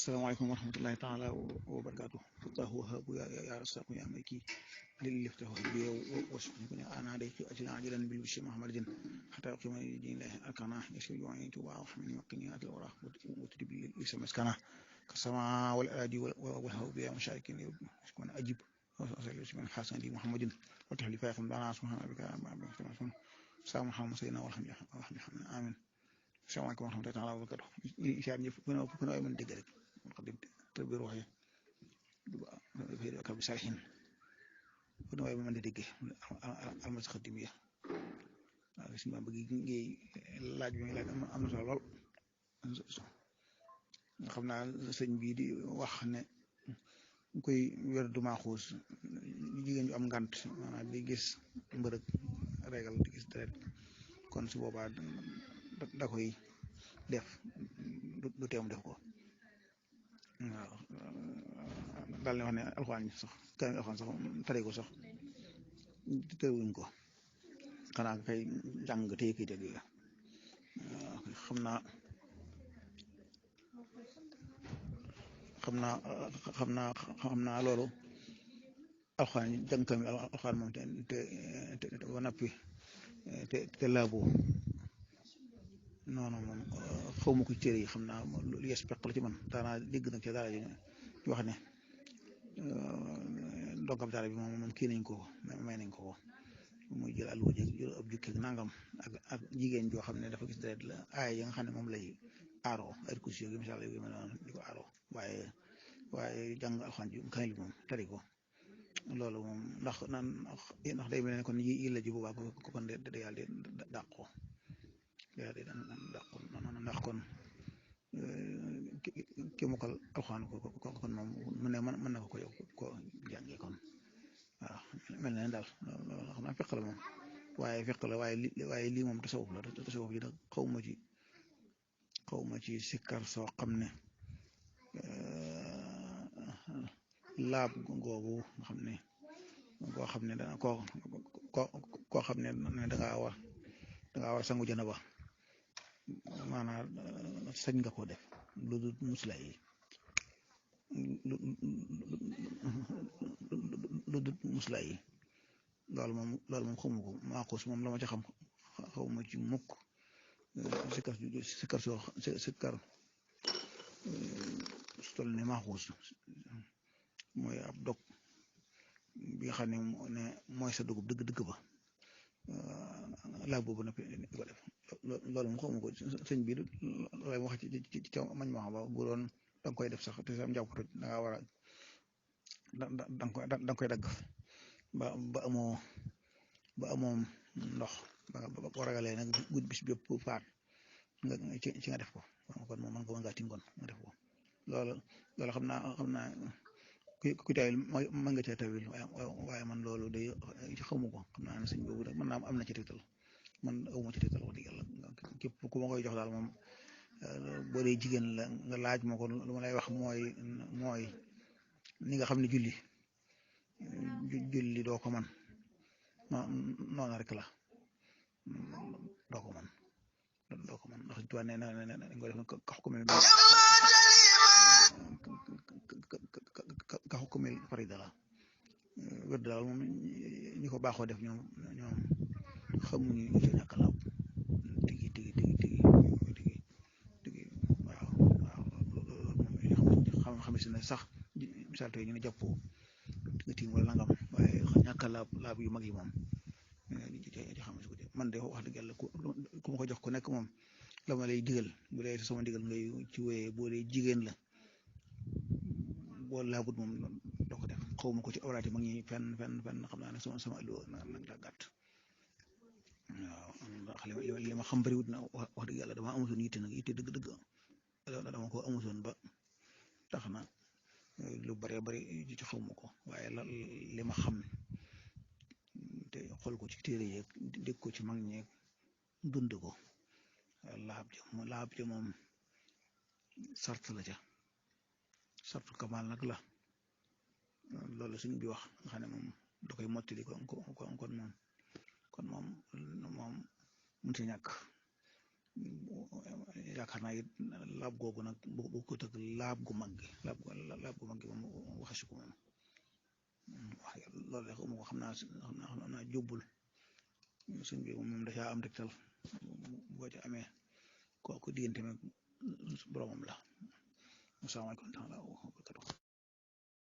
السلام عليكم ورحمة الله تعالى وبركاته. فتاه وهاب يا رزاق يا ملكي للي افتاه بي واشفني أنا عليك أجل عاجلا بالبشر محمد حتى يقيم دين الله أركانه يشفي جوعي توبا وحمني وقني أتل وراه وتجب لي سمسكنه كالسماء والأراضي والهوب يا مشاركين يكون أجب وصلى من حسن دي محمد وتحلي فاقم دعنا سبحان ربك سلام محمد سيدنا والحمد لله آمين. السلام عليكم ورحمة الله تعالى وبركاته. إشارة كنا من دقيقة قديم تبي روحي في كم ساعين كنا من دقيقة المتقدمية اسمها بقي laaj bi laaj am na solo lool xam naa sëñ bii di wax ne koy wér du maaxuus jigéen ju am ngànt maanaam di gis mbërëg régal di gis deret kon su boobaa da koy def du teem def ko waaw daal ne wax ne alxuraan sax kaamil alxuraan sax tari ko sax tëruwuñ ko xanaa kay jàng téye kay dégg xam naa loolu alxuraan jàng kaamil alxuraan moom te ba nappi te laabu non moom xaw ma ko cër yi xam naa lu yes peq la ci man daanaa dégg nag ca daara ji ñu wax ne ndongam daara bi moom kii nañ ko may nañ ko muy jël àlluwa jël ab jukki ak nangam ak jigéen joo xam ne dafa gis deret la aay yi nga xam ne moom lay aaroo ay kursi yi misaal yu mel noonu di ko aaroo waaye jàng alxuraan ji kaamil moom tari ko loolu moom ndax day mel ne kon yi la ji boobaa ko kon de yàlla de dàqoo ndax kon ki mokkal alxuraan kon moom mën na ko jàngee kon waaw mel na ne daal loolu xam naa fekk la moom waaye lii moom tasawuf la tasawuf yi nag xaw ma ci sikkar soo xam ne laab googu nga xam ne koo xam ne dana koo xam ne dangaa war sangu janaba maanaam sañ nga ko def lu dul musla yi lu dul musla yi loolu moom xamu ko maaxuus moom la ma ca xam xaw ma ci mukk sikkar su toll ne maaxuus mooy ab dog bi nga xam ne mooy sa dugub dëgg ba laa boobu nag di ko def loolu moom xamu ko sëñ bi lay wax ci ca mañ ma xam ba bu doon da nga koy def sax te sam njàpp da nga war a da nga koy dagg ba amoo ndox ba ko ragalee nag guddi bis bépp faat nga ci nga def ko kon moom mën ngaa tingoon nga def ko loolu xam naa ku tawil mën nga cee tawil waaye man loolu day xamu ko xam naa ne sëñ boobu nag mën naa am na ci tegtal man awuma ci tegtal wax dëgg yàlla képp ku ma koy jox daal moom boo dee jigéen la nga laaj ma ko lu ma lay wax mooy ni nga xam ne julli doo ko man noonu rek la doo ko man ndax tuwaa ne dañ ko def kax ko mel kaxu ko mel farida la wér daal moom ñi ko baaxoo def ñoom xamuñu ci ñàkk laab tigi waaw xam si ne sax misaal tey ñu ne jàppoo nga tiim wala nangam waaye ñàkk laab yu mag yi moom ci xam si ko man de wax dëgg yàlla ku ma ko jox ko nekk moom la ma lay digal bu dee sama digal ngay ci wéyee boo dee jigéen la boo laabut moom doo ko def xaw ma ko ci awraati mag ñi fenn xam naa ne sama allo nag daa gàtt waaw ndax li ma xam bëriwut na wax dëgg yàlla dama amutoon yitte dëgg dama ko amutoon ba tax na lu bari ci xaw ma ko waaye li ma xam te xool ko ci téere yeeg dégg ko ci mag ñeeg dund ko laab ja moom sart la ca sartu kamal nag la loolu suñ bi wax nga xam ne moom da koy mottali kon moom mun ci ñàkk yaakaar naa it laab googu nag bu ko tëgg laab gu mag gi laab gu mag gi moom waxasi ko moom wax loolu rek mu ko xam naa jóbbul suñ bi moom dacaa am tegtal boo ci amee kooku diggante boromam la. Asalaamaaleykum taala wa barakatuh